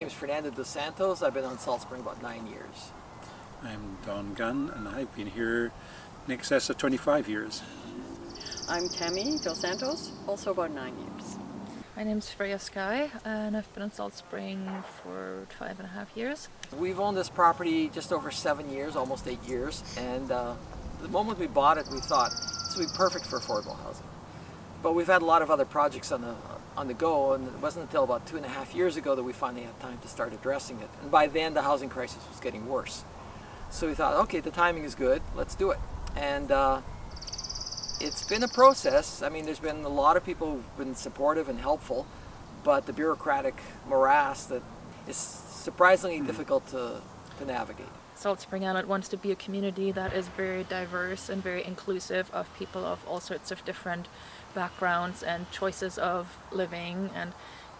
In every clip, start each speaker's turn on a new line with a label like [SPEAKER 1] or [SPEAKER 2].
[SPEAKER 1] My name is Fernando dos Santos. I've been on Salt Spring about 9 years.
[SPEAKER 2] I'm Don Gunn, and I've been here in excess of 25 years.
[SPEAKER 3] I'm Tammy Dos Santos, also about 9 years.
[SPEAKER 4] My name's Freya Sky, and I've been in Salt Spring for 5.5 years.
[SPEAKER 1] We've owned this property just over 7 years, almost 8 years, and the moment we bought it, we thought this would be perfect for affordable housing. But we've had a lot of other projects on the go, and it wasn't until about 2.5 years ago that we finally had time to start addressing it. And by then, the housing crisis was getting worse. So we thought, okay, the timing is good, let's do it. And it's been a process. I mean, there's been a lot of people who've been supportive and helpful, but the bureaucratic morass that is surprisingly difficult to navigate.
[SPEAKER 4] Salt Spring Island wants to be a community that is very diverse and very inclusive of people of all sorts of different backgrounds and choices of living. And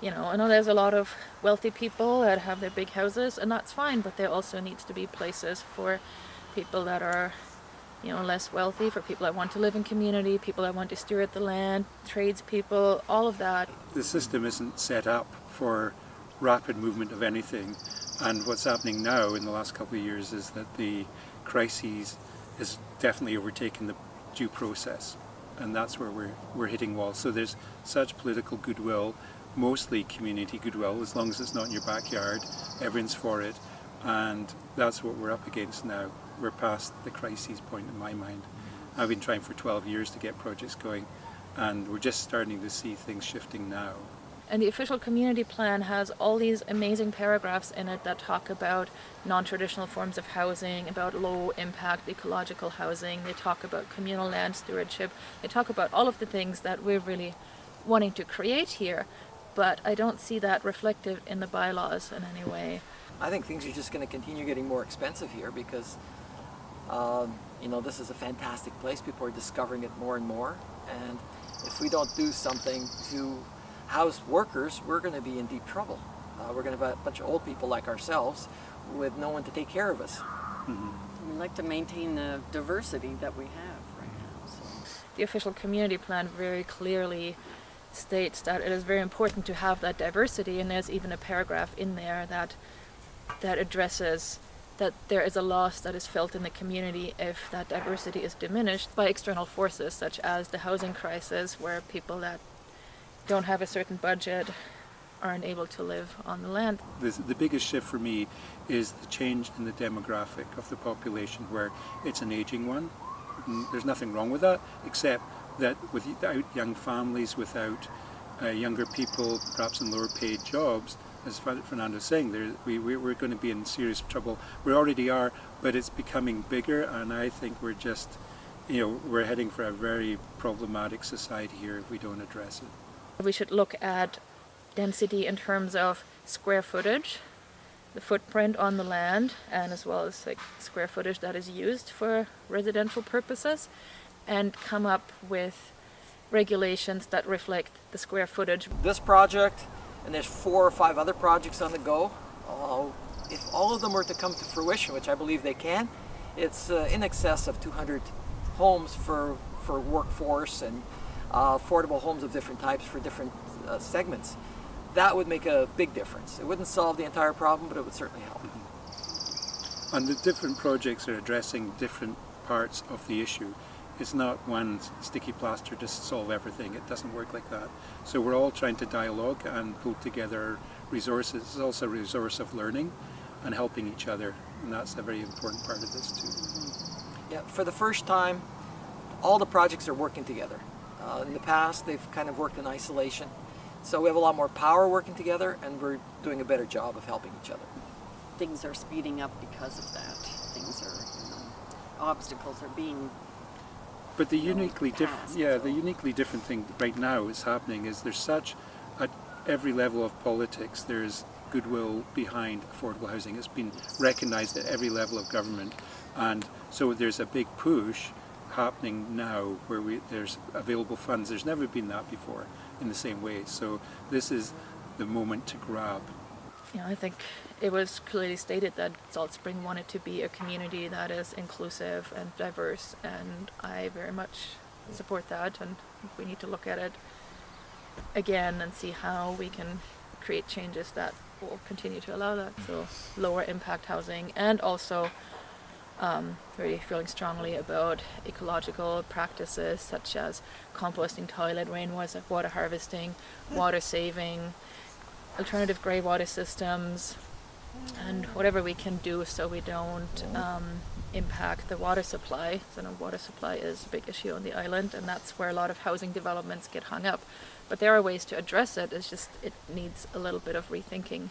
[SPEAKER 4] I know there's a lot of wealthy people that have their big houses, and that's fine, but there also needs to be places for people that are less wealthy, for people that want to live in community, people that want to steward the land, tradespeople, all of that.
[SPEAKER 2] The system isn't set up for rapid movement of anything, and what's happening now in the last couple of years is that the crises is definitely overtaken the due process, and that's where we're hitting walls. So there's such political goodwill, mostly community goodwill, as long as it's not in your backyard, everyone's for it, and that's what we're up against now. We're past the crisis point in my mind. I've been trying for 12 years to get projects going, and we're just starting to see things shifting now.
[SPEAKER 4] And the official community plan has all these amazing paragraphs in it that talk about non-traditional forms of housing, about low-impact ecological housing. They talk about communal land stewardship. They talk about all of the things that we're really wanting to create here, but I don't see that reflected in the bylaws in any way.
[SPEAKER 1] I think things are just going to continue getting more expensive here because, this is a fantastic place. People are discovering it more and more, and if we don't do something to house workers, we're going to be in deep trouble. We're going to have a bunch of old people like ourselves with no one to take care of us.
[SPEAKER 3] We like to maintain the diversity that we have right now. So.
[SPEAKER 4] The official community plan very clearly states that it is very important to have that diversity, and there's even a paragraph in there that addresses that there is a loss that is felt in the community if that diversity is diminished by external forces such as the housing crisis, where people that don't have a certain budget aren't able to live on the land.
[SPEAKER 2] The biggest shift for me is the change in the demographic of the population, where it's an aging one. There's nothing wrong with that, except that without young families, without younger people, perhaps in lower paid jobs, as Fernando's saying, we're going to be in serious trouble. We already are, but it's becoming bigger, and I think we're just, we're heading for a very problematic society here if we don't address it.
[SPEAKER 4] We should look at density in terms of square footage, the footprint on the land, and as well as square footage that is used for residential purposes, and come up with regulations that reflect the square footage.
[SPEAKER 1] This project, and there's 4 or 5 other projects on the go, if all of them were to come to fruition, which I believe they can, it's in excess of 200 homes for workforce and affordable homes of different types for different segments. That would make a big difference. It wouldn't solve the entire problem, but it would certainly help.
[SPEAKER 2] And the different projects are addressing different parts of the issue. It's not one sticky plaster to solve everything. It doesn't work like that. So we're all trying to dialogue and pull together resources. It's also a resource of learning and helping each other, and that's a very important part of this too.
[SPEAKER 1] Yeah, for the first time, all the projects are working together. In the past, they've kind of worked in isolation. So we have a lot more power working together, and we're doing a better job of helping each other.
[SPEAKER 3] Things are speeding up because of that. Things are, obstacles are being.
[SPEAKER 2] But the uniquely different thing right now is happening is there's such, at every level of politics, there's goodwill behind affordable housing. It's been recognized at every level of government, and so there's a big push happening now where there's available funds. There's never been that before in the same way. So this is the moment to grab.
[SPEAKER 4] I think it was clearly stated that Salt Spring wanted to be a community that is inclusive and diverse, and I very much support that, and we need to look at it again and see how we can create changes that will continue to allow that. So lower impact housing, and also really feeling strongly about ecological practices such as composting toilet, rainwater harvesting, water saving, alternative grey water systems, and whatever we can do so we don't impact the water supply. So water supply is a big issue on the island, and that's where a lot of housing developments get hung up. But there are ways to address it. It's just it needs a little bit of rethinking.